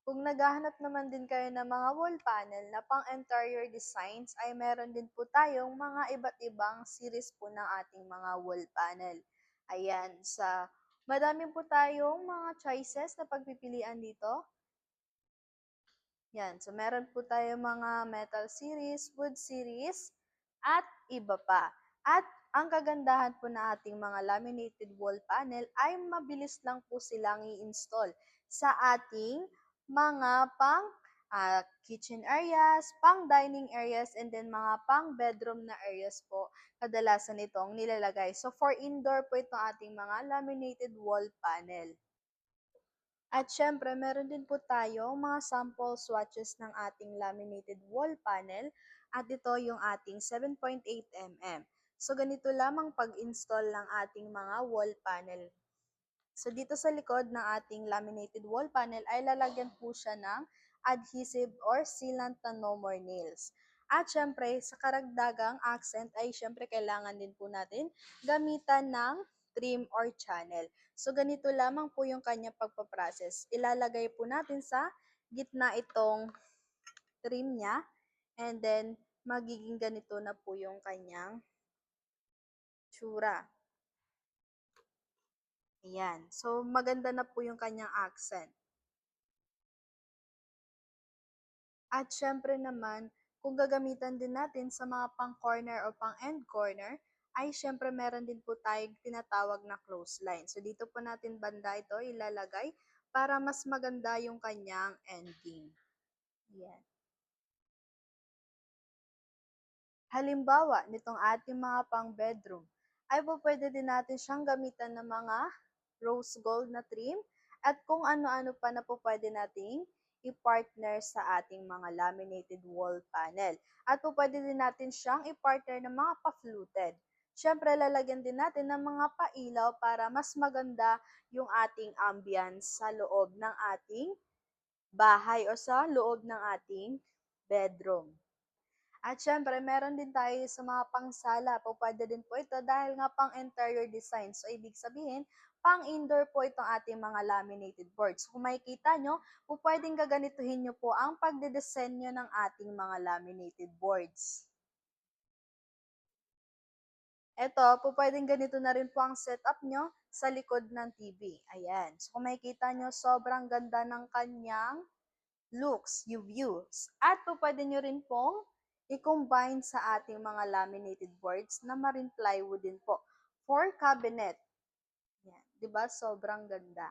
Kung naghahanap naman din kayo ng mga wall panel na pang interior designs, ay meron din po tayong mga iba't ibang series po ng ating mga wall panel. Ayan, madami po tayong mga choices na pagpipilian dito. Yan, so meron po tayong mga metal series, wood series, at iba pa. At ang kagandahan po na ating mga laminated wall panel ay mabilis lang po silang i-install sa ating mga kitchen areas, pang dining areas, and then mga pang bedroom na areas po kadalasan itong nilalagay. So for indoor po itong ating mga laminated wall panel. At syempre, meron din po tayong mga sample swatches ng ating laminated wall panel at ito yung ating 7.8 mm. So ganito lamang pag-install ng ating mga wall panel. So dito sa likod ng ating laminated wall panel ay lalagyan po siya ng adhesive or sealant na no more nails. At syempre, sa karagdagang accent ay syempre kailangan din po natin gamitan ng trim or channel. So ganito lamang po yung kanyang pagpaprocess. Ilalagay po natin sa gitna itong trim niya and then magiging ganito na po yung kanyang tsura. Ayan. So, maganda na po yung kanyang accent. At syempre naman, kung gagamitan din natin sa mga pang-corner o pang-end corner, ay syempre meron din po tayong tinatawag na close line. So, dito po natin banda ito ilalagay para mas maganda yung kanyang ending. Ayan. Halimbawa, nitong ating mga pang-bedroom, ay po pwede din natin siyang gamitan ng mga rose gold na trim at kung ano-ano pa na po pwede nating i-partner sa ating mga laminated wall panel. At po pwede din natin siyang i-partner ng mga pa-fluted. Siyempre, lalagyan din natin ng mga pailaw para mas maganda yung ating ambience sa loob ng ating bahay o sa loob ng ating bedroom. At syempre, meron din tayo sa mga pangsala. Po pwede din po ito dahil nga pang interior design. So, ibig sabihin, pang indoor po itong ating mga laminated boards. Kung makikita nyo, po pwedeng gaganituhin nyo po ang pagdedesenyo ng ating mga laminated boards. Ito, po pwedeng ganito na rin po ang setup nyo sa likod ng TV. Ayan. So, kung makikita nyo, sobrang ganda ng kanyang looks, yung views. At po pwede nyo rin pong i-combine sa ating mga laminated boards na marine plywood din po for cabinet. Yan, 'di ba? Sobrang ganda.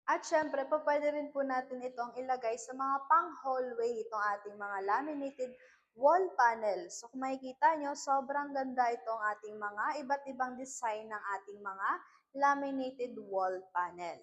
At syempre, po pwede rin po natin itong ilagay sa mga pang-hallway itong ating mga laminated wall panel. So kung makikita nyo, sobrang ganda itong ating mga iba't ibang design ng ating mga laminated wall panel.